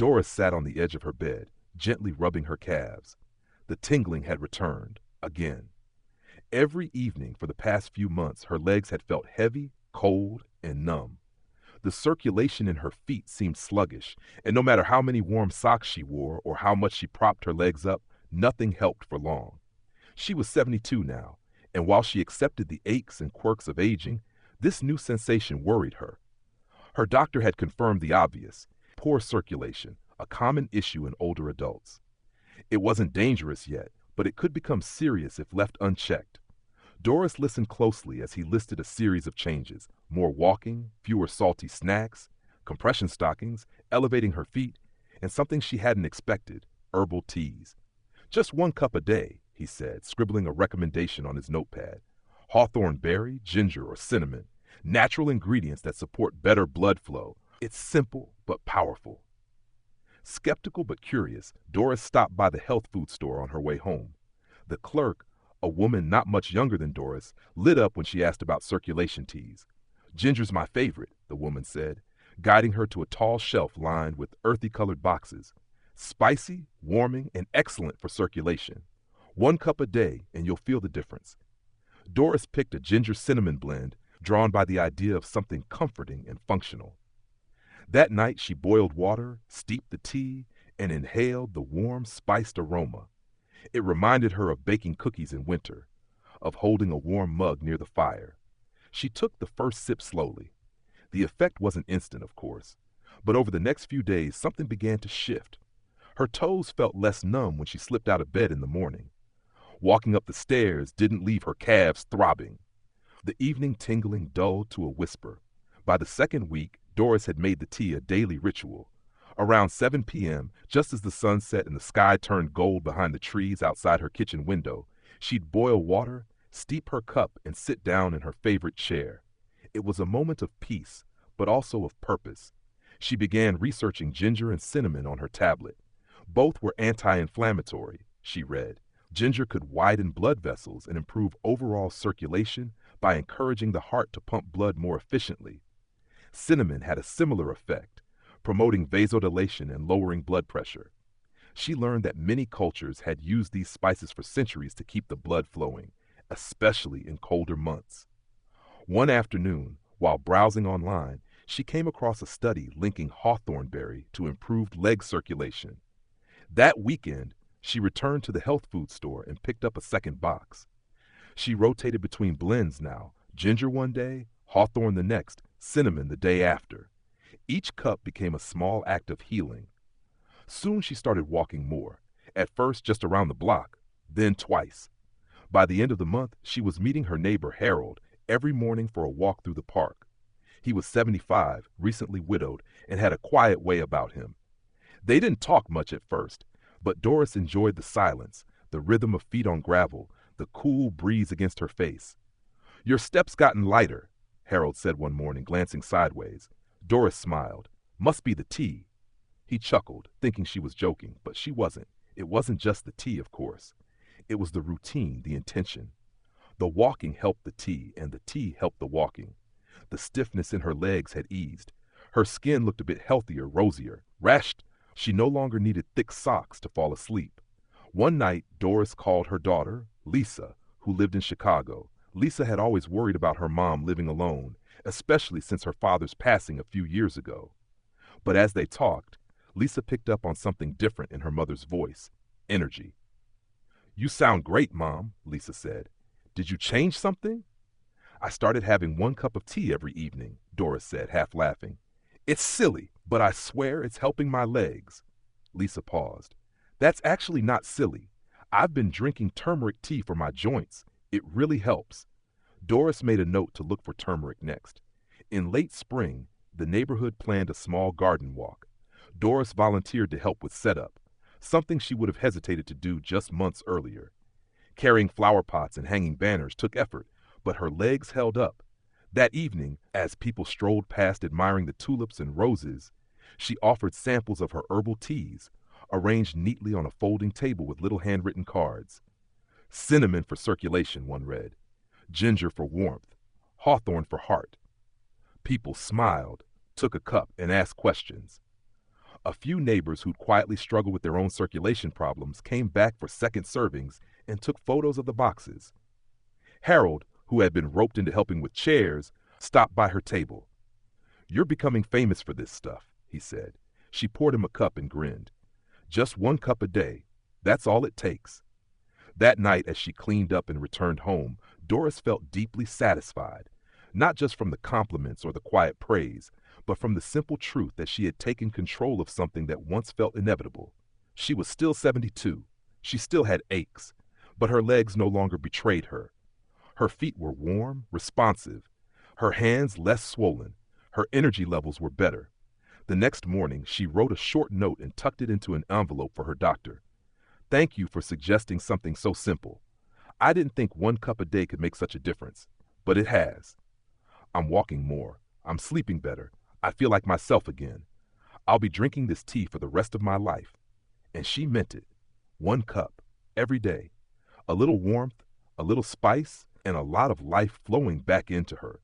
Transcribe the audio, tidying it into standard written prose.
Doris sat on the edge of her bed, gently rubbing her calves. The tingling had returned, again. Every evening for the past few months, her legs had felt heavy, cold, and numb. The circulation in her feet seemed sluggish, and no matter how many warm socks she wore or how much she propped her legs up, nothing helped for long. She was 72 now, and while she accepted the aches and quirks of aging, this new sensation worried her. Her doctor had confirmed the obvious: poor circulation, a common issue in older adults. It wasn't dangerous yet, but it could become serious if left unchecked. Doris listened closely as he listed a series of changes: more walking, fewer salty snacks, compression stockings, elevating her feet, and something she hadn't expected: herbal teas. Just 1 cup a day, he said, scribbling a recommendation on his notepad. Hawthorn berry, ginger, or cinnamon. Natural ingredients that support better blood flow. It's simple but powerful. Skeptical but curious, Doris stopped by the health food store on her way home. The clerk, a woman not much younger than Doris, lit up when she asked about circulation teas. "Ginger's my favorite," the woman said, guiding her to a tall shelf lined with earthy-colored boxes. "Spicy, warming, and excellent for circulation. 1 cup a day, and you'll feel the difference." Doris picked a ginger-cinnamon blend, drawn by the idea of something comforting and functional. That night she boiled water, steeped the tea, and inhaled the warm, spiced aroma. It reminded her of baking cookies in winter, of holding a warm mug near the fire. She took the first sip slowly. The effect wasn't instant, of course, but over the next few days something began to shift. Her toes felt less numb when she slipped out of bed in the morning. Walking up the stairs didn't leave her calves throbbing. The evening tingling dulled to a whisper. By the second week, Doris had made the tea a daily ritual. Around 7 p.m., just as the sun set and the sky turned gold behind the trees outside her kitchen window, she'd boil water, steep her cup, and sit down in her favorite chair. It was a moment of peace, but also of purpose. She began researching ginger and cinnamon on her tablet. Both were anti-inflammatory, she read. Ginger could widen blood vessels and improve overall circulation by encouraging the heart to pump blood more efficiently. Cinnamon had a similar effect, promoting vasodilation and lowering blood pressure. She learned that many cultures had used these spices for centuries to keep the blood flowing, especially in colder months. One afternoon, while browsing online, she came across a study linking hawthorn berry to improved leg circulation. That weekend, she returned to the health food store and picked up a second box. She rotated between blends now: ginger one day, hawthorn the next, cinnamon the day after. Each cup became a small act of healing. Soon she started walking more, at first just around the block, then twice. By the end of the month, she was meeting her neighbor Harold every morning for a walk through the park. He was 75, recently widowed, and had a quiet way about him. They didn't talk much at first, but Doris enjoyed the silence, the rhythm of feet on gravel, the cool breeze against her face. "Your steps gotten lighter," Harold said one morning, glancing sideways. Doris smiled. "Must be the tea." He chuckled, thinking she was joking, but she wasn't. It wasn't just the tea, of course. It was the routine, the intention. The walking helped the tea, and the tea helped the walking. The stiffness in her legs had eased. Her skin looked a bit healthier, rosier. Rashed. She no longer needed thick socks to fall asleep. One night, Doris called her daughter, Lisa, who lived in Chicago. Lisa had always worried about her mom living alone, especially since her father's passing a few years ago. But as they talked, Lisa picked up on something different in her mother's voice: energy. "You sound great, Mom," Lisa said. "Did you change something?" "I started having 1 cup of tea every evening," Doris said, half laughing. "It's silly, but I swear it's helping my legs." Lisa paused. "That's actually not silly. I've been drinking turmeric tea for my joints. It really helps." Doris made a note to look for turmeric next. In late spring, the neighborhood planned a small garden walk. Doris volunteered to help with setup, something she would have hesitated to do just months earlier. Carrying flower pots and hanging banners took effort, but her legs held up. That evening, as people strolled past admiring the tulips and roses, she offered samples of her herbal teas, arranged neatly on a folding table with little handwritten cards. "Cinnamon for circulation," one read. "Ginger for warmth. Hawthorn for heart." People smiled, took a cup, and asked questions. A few neighbors who'd quietly struggled with their own circulation problems came back for second servings and took photos of the boxes. Harold, who had been roped into helping with chairs, stopped by her table. "You're becoming famous for this stuff," he said. She poured him a cup and grinned. "Just 1 cup a day. That's all it takes." That night, as she cleaned up and returned home, Doris felt deeply satisfied, not just from the compliments or the quiet praise, but from the simple truth that she had taken control of something that once felt inevitable. She was still 72. She still had aches, but her legs no longer betrayed her. Her feet were warm, responsive, her hands less swollen, her energy levels were better. The next morning, she wrote a short note and tucked it into an envelope for her doctor. "Thank you for suggesting something so simple. I didn't think 1 cup a day could make such a difference, but it has. I'm walking more. I'm sleeping better. I feel like myself again. I'll be drinking this tea for the rest of my life." And she meant it. 1 cup, every day. A little warmth, a little spice, and a lot of life flowing back into her.